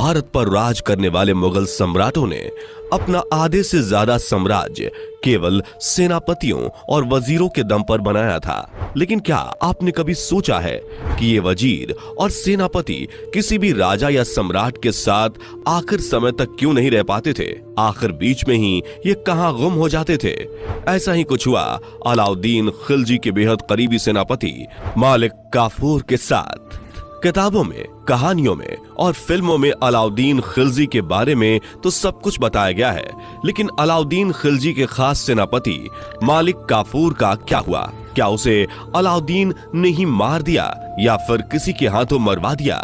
भारत पर राज करने वाले मुगल सम्राटों ने अपना आधे से ज्यादा साम्राज्य केवल सेनापतियों और वजीरों के दम पर बनाया था। लेकिन क्या आपने कभी सोचा है कि ये वजीर और सेनापति किसी भी राजा या सम्राट के साथ आखिर समय तक क्यों नहीं रह पाते थे? आखिर बीच में ही ये कहां गुम हो जाते थे? ऐसा ही कुछ हुआ अलाउद्दीन खिलजी के बेहद करीबी सेनापति मालिक काफूर के साथ। किताबों में, कहानियों में और फिल्मों में अलाउद्दीन खिलजी के बारे में तो सब कुछ बताया गया है, लेकिन अलाउद्दीन खिलजी के खास सेनापति मालिक काफूर का क्या हुआ? क्या उसे अलाउद्दीन ने ही मार दिया या फिर किसी के हाथों मरवा दिया?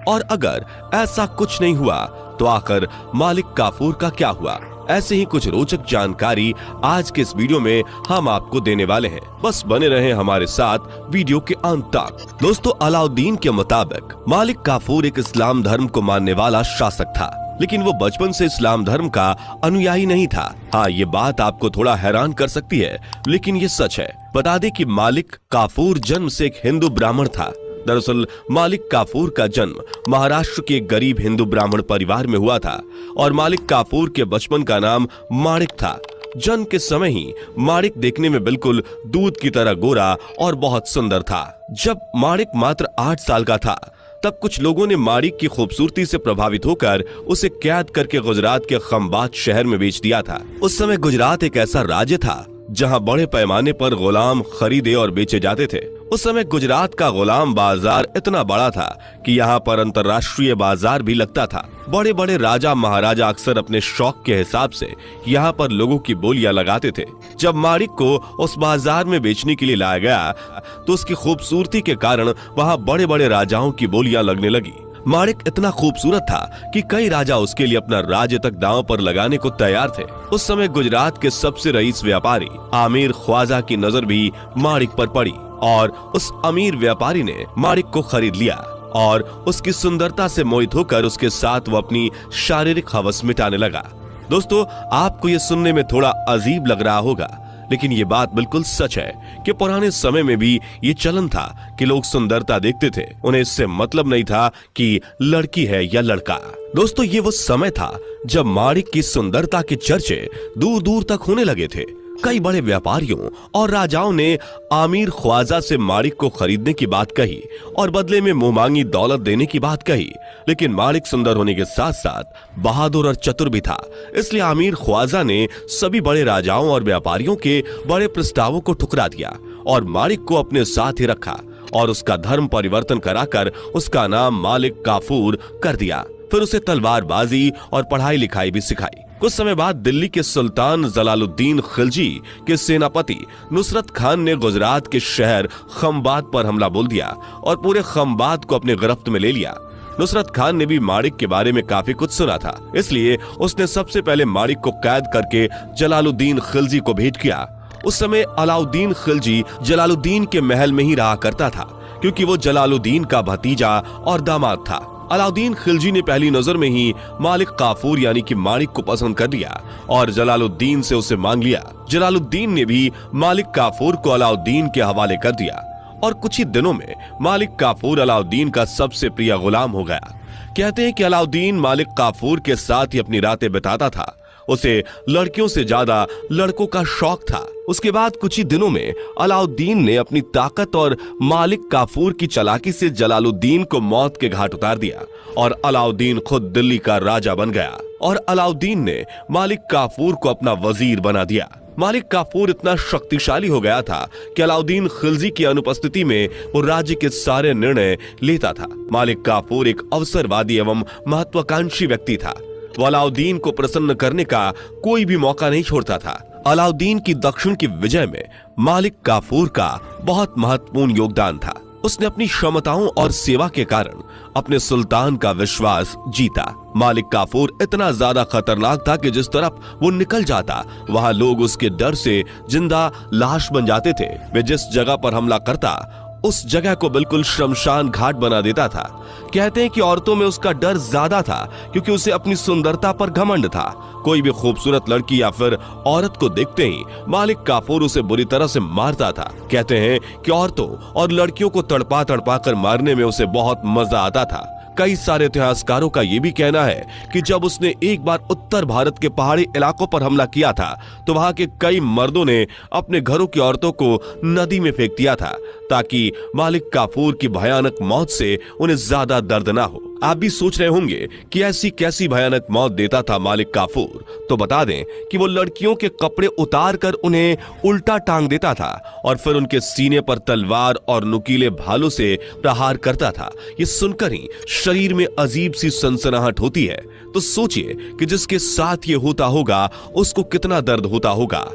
और अगर ऐसा कुछ नहीं हुआ तो आखिर मालिक काफूर का क्या हुआ? ऐसे ही कुछ रोचक जानकारी आज के इस वीडियो में हम आपको देने वाले हैं। बस बने रहें हमारे साथ वीडियो के अंत तक। दोस्तों, अलाउद्दीन के मुताबिक मालिक काफूर एक इस्लाम धर्म को मानने वाला शासक था, लेकिन वो बचपन से इस्लाम धर्म का अनुयायी नहीं था। हाँ, ये बात आपको थोड़ा हैरान कर सकती है, लेकिन ये सच है। बता दें कि मालिक काफूर जन्म से एक हिंदू ब्राह्मण था। दरअसल मालिक काफूर का जन्म महाराष्ट्र के एक गरीब हिंदू ब्राह्मण परिवार में हुआ था और मालिक काफूर के बचपन का नाम माणिक था। जन्म के समय ही माणिक देखने में बिल्कुल दूध की तरह गोरा और बहुत सुंदर था। जब माणिक मात्र 8 साल का था तब कुछ लोगों ने माणिक की खूबसूरती से प्रभावित होकर उसे कैद करके गुजरात के खंबात शहर में बेच दिया था। उस समय गुजरात एक ऐसा राज्य था जहां बड़े पैमाने पर गुलाम खरीदे और बेचे जाते थे। उस समय गुजरात का गुलाम बाजार इतना बड़ा था कि यहाँ पर अंतर्राष्ट्रीय बाजार भी लगता था। बड़े बड़े राजा महाराजा अक्सर अपने शौक के हिसाब से यहाँ पर लोगों की बोलियां लगाते थे। जब माणिक को उस बाजार में बेचने के लिए लाया गया तो उसकी खूबसूरती के कारण वहाँ बड़े बड़े राजाओं की बोलियां लगने लगी। माणिक इतना खूबसूरत था कि कई राजा उसके लिए अपना राज्य तक दांव पर लगाने को तैयार थे। उस समय गुजरात के सबसे रईस व्यापारी आमिर ख्वाजा की नजर भी माणिक पर पड़ी और उस अमीर व्यापारी ने माणिक को खरीद लिया और उसकी सुंदरता से मोहित होकर उसके साथ वो अपनी शारीरिक हवस मिटाने लगा। दोस्तों, आपको ये सुनने में थोड़ा अजीब लग रहा होगा, लेकिन ये बात बिल्कुल सच है कि पुराने समय में भी ये चलन था कि लोग सुंदरता देखते थे। उन्हें इससे मतलब नहीं था कि लड़की है या लड़का। दोस्तों, ये वो समय था जब माणिक की सुंदरता के चर्चे दूर दूर तक होने लगे थे। कई बड़े व्यापारियों और राजाओं ने आमिर ख्वाजा से माणिक को खरीदने की बात कही और बदले में मुंहमांगी दौलत देने की बात कही, लेकिन माणिक सुंदर होने के साथ साथ बहादुर और चतुर भी था। इसलिए आमिर ख्वाजा ने सभी बड़े राजाओं और व्यापारियों के बड़े प्रस्तावों को ठुकरा दिया और माणिक को अपने साथ ही रखा और उसका धर्म परिवर्तन कराकर उसका नाम मालिक काफूर कर दिया। फिर उसे तलवारबाजी और पढ़ाई लिखाई भी सिखाई। कुछ समय बाद दिल्ली के सुल्तान जलालुद्दीन खिलजी के सेनापति नुसरत खान ने गुजरात के शहर खंबात पर हमला बोल दिया और पूरे खंबात को अपने गिरफ्त में ले लिया। नुसरत खान ने भी माणिक के बारे में काफी कुछ सुना था, इसलिए उसने सबसे पहले माणिक को कैद करके जलालुद्दीन खिलजी को भेंट किया। उस समय अलाउद्दीन खिलजी जलालुद्दीन के महल में ही रहा करता था, क्योंकि वो जलालुद्दीन का भतीजा और दामाद था। अलाउद्दीन खिलजी ने पहली नजर में ही मालिक काफूर यानी कि माणिक को पसंद कर लिया और जलालुद्दीन से उसे मांग लिया। जलालुद्दीन ने भी मालिक काफूर को अलाउद्दीन के हवाले कर दिया और कुछ ही दिनों में मालिक काफूर अलाउद्दीन का सबसे प्रिय गुलाम हो गया। कहते हैं कि अलाउद्दीन मालिक काफूर के साथ ही अपनी रातें बिताता था। उसे लड़कियों से ज्यादा लड़कों का शौक था। उसके बाद कुछ ही दिनों में अलाउद्दीन ने अपनी ताकत और मालिक काफूर की चालाकी से जलालुद्दीन को मौत के घाट उतार दिया और अलाउद्दीन खुद दिल्ली का राजा बन गया और अलाउद्दीन ने मालिक काफूर को अपना वजीर बना दिया। मालिक काफूर इतना शक्तिशाली हो गया था कि अलाउद्दीन खिलजी की अनुपस्थिति में वो राज्य के सारे निर्णय लेता था। मालिक काफूर एक अवसरवादी एवं महत्वाकांक्षी व्यक्ति था। वो अलाउद्दीन को प्रसन्न करने का कोई भी मौका नहीं छोड़ता था। अलाउद्दीन की दक्षिण की विजय में मालिक काफूर का बहुत महत्वपूर्ण योगदान था। उसने अपनी क्षमताओं और सेवा के कारण अपने सुल्तान का विश्वास जीता। मालिक काफूर इतना ज्यादा खतरनाक था कि जिस तरफ वो निकल जाता वहां लोग उसके डर से जिंदा लाश बन जाते थे। वे जिस जगह पर हमला करता उस जगह को बिल्कुल श्मशान घाट बना देता था। कहते हैं कि औरतों में उसका डर ज्यादा था क्योंकि उसे अपनी सुंदरता पर घमंड था। कोई भी खूबसूरत लड़की या फिर औरत को देखते ही मालिक काफूर उसे बुरी तरह से मारता था। कहते हैं कि औरतों और लड़कियों को तड़पा तड़पा कर मारने में उसे बहुत मजा आता था। कई सारे इतिहासकारों का यह भी कहना है कि जब उसने एक बार उत्तर भारत के पहाड़ी इलाकों पर हमला किया था तो वहां के कई मर्दों ने अपने घरों की औरतों को नदी में फेंक दिया था ताकि मालिक काफूर की भयानक मौत से उन्हें ज्यादा दर्द ना हो। आप भी सोच रहे होंगे कि ऐसी कैसी भयानक मौत देता था मालिक काफूर। तो बता दें कि वो लड़कियों के कपड़े उतार कर उन्हें उल्टा टांग देता था और फिर उनके सीने पर तलवार और नुकीले भालों से प्रहार करता था। ये सुनकर ही शरीर में अजीब सी सनसनाहट होती है। तो सोचिए कि जिसके साथ ये होता होगा उसको कितना दर्द होता होगा।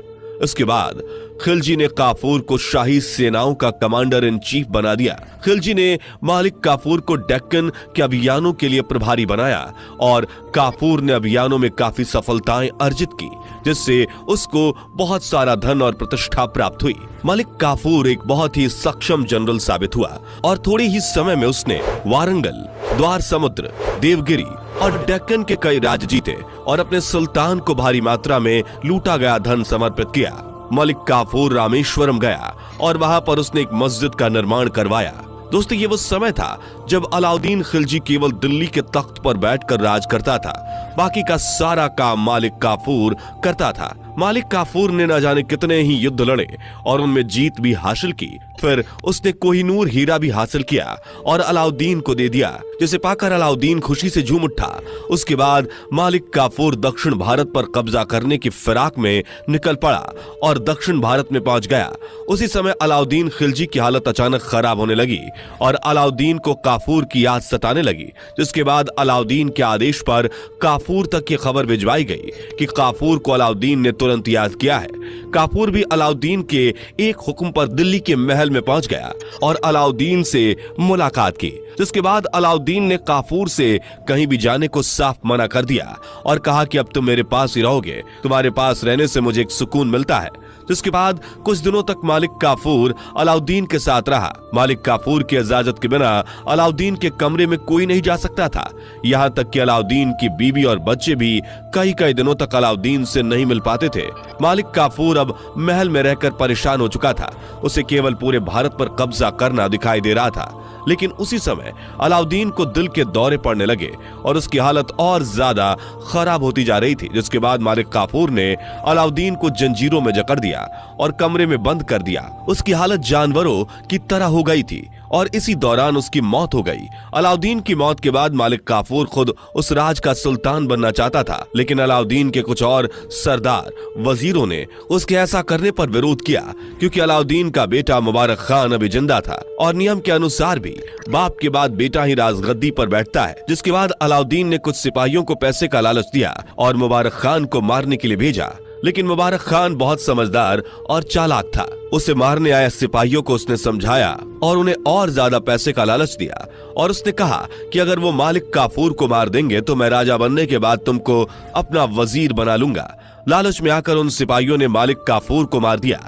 इसके बाद खिलजी ने काफूर को शाही सेनाओं का कमांडर इन चीफ बना दिया। खिलजी ने मालिक काफूर को डेक्कन के अभियानों के लिए प्रभारी बनाया और काफूर ने अभियानों में काफी सफलताएं अर्जित की, जिससे उसको बहुत सारा धन और प्रतिष्ठा प्राप्त हुई। मालिक काफूर एक बहुत ही सक्षम जनरल साबित हुआ और थोड़े ही समय में उसने वारंगल, द्वार समुद्र, देवगिरी और डेक्कन के कई राज्य जीते और अपने सुल्तान को भारी मात्रा में लूटा गया धन समर्पित किया। मलिक काफूर रामेश्वरम गया और वहां पर उसने एक मस्जिद का निर्माण करवाया। दोस्तों, ये वो समय था जब अलाउद्दीन खिलजी केवल दिल्ली के तख्त पर बैठकर राज करता था, बाकी का सारा काम मालिक काफूर करता था। मालिक काफूर ने न जाने कितने ही युद्ध लड़े और उनमें जीत भी हासिल की। फिर उसने कोहिनूर हीरा भी हासिल किया और अलाउद्दीन को दे दिया, जिसे पाकर अलाउद्दीन खुशी से झूम उठा। उसके बाद मालिक काफूर दक्षिण भारत पर कब्जा करने की फिराक में निकल पड़ा और दक्षिण भारत में पहुंच गया। उसी समय अलाउद्दीन खिलजी की हालत अचानक खराब होने लगी और अलाउद्दीन को काफूर की याद सताने लगी, जिसके बाद अलाउद्दीन के आदेश पर काफूर तक ये खबर भिजवाई गई कि काफूर को अलाउद्दीन ने तुरंत याद किया है। काफूर भी अलाउद्दीन के एक हुक्म पर दिल्ली के महल में पहुंच गया और अलाउद्दीन से मुलाकात की, जिसके बाद अलाउद्दीन ने काफूर से कहीं भी जाने को साफ मना कर दिया और कहा कि अब तुम मेरे पास ही रहोगे, तुम्हारे पास रहने से मुझे एक सुकून मिलता है। जिसके बाद कुछ दिनों तक मालिक काफूर अलाउद्दीन के साथ रहा। मालिक काफूर की इजाजत के बिना अलाउद्दीन के कमरे में कोई नहीं जा सकता था। यहाँ तक कि अलाउद्दीन की बीवी और बच्चे भी कई कई दिनों तक अलाउद्दीन से नहीं मिल पाते थे। मालिक काफूर अब महल में रहकर परेशान हो चुका था। उसे केवल पूरे भारत पर कब्जा करना दिखाई दे रहा था। लेकिन उसी समय अलाउद्दीन को दिल के दौरे पड़ने लगे और उसकी हालत और ज्यादा खराब होती जा रही थी। जिसके बाद मालिक काफूर ने अलाउद्दीन को जंजीरों में जकड़ दिया और कमरे में बंद कर दिया। उसकी हालत जानवरों की तरह हो गई थी और इसी दौरान उसकी मौत हो गई। अलाउद्दीन की मौत के बाद मालिक काफूर खुद उस राज का सुल्तान बनना चाहता था, लेकिन अलाउद्दीन के कुछ और सरदार वजीरों ने उसके ऐसा करने पर विरोध किया, क्योंकि अलाउद्दीन का बेटा मुबारक खान अभी जिंदा था और नियम के अनुसार भी बाप के बाद बेटा ही राजगद्दी पर बैठता है। जिसके बाद अलाउद्दीन ने कुछ सिपाहियों को पैसे का लालच दिया और मुबारक खान को मारने के लिए भेजा। लेकिन मुबारक खान बहुत समझदार और चालाक था। उसे मारने आए सिपाहियों को उसने समझाया और उन्हें और ज्यादा पैसे का लालच दिया और उसने कहा कि अगर वो मालिक काफूर को मार देंगे तो मैं राजा बनने के बाद तुमको अपना वजीर बना लूंगा। लालच में आकर उन सिपाहियों ने मालिक काफूर को मार दिया।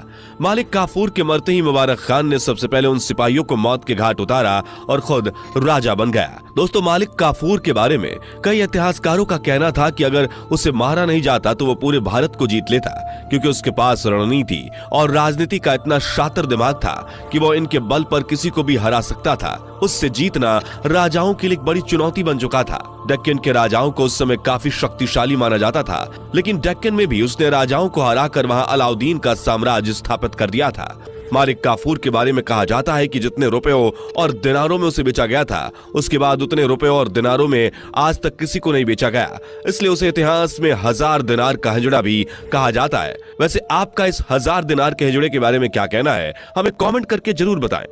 मालिक काफूर के मरते ही मुबारक खान ने सबसे पहले उन सिपाहियों को मौत के घाट उतारा और खुद राजा बन गया। दोस्तों, मालिक काफूर के बारे में कई इतिहासकारों का कहना था कि अगर उसे मारा नहीं जाता तो वो पूरे भारत को जीत लेता, क्योंकि उसके पास रणनीति और राजनीति का इतना शातिर दिमाग था कि वो इनके बल पर किसी को भी हरा सकता था। उससे जीतना राजाओं के लिए एक बड़ी चुनौती बन चुका था। डेक्कन के राजाओं को उस समय काफी शक्तिशाली माना जाता था, लेकिन डेक्कन में भी उसने राजाओं को हराकर वहां अलाउद्दीन का साम्राज्य स्थापित कर दिया था। मालिक काफूर के बारे में कहा जाता है कि जितने रुपयों और दिनारों में उसे बेचा गया था, उसके बाद उतने रुपयों और दिनारों में आज तक किसी को नहीं बेचा गया। इसलिए उसे इतिहास में 1000 दिनार का हिजड़ा भी कहा जाता है। वैसे आपका इस 1000 दिनार के हिजड़े के बारे में क्या कहना है, हमें कमेंट करके जरूर बताएं।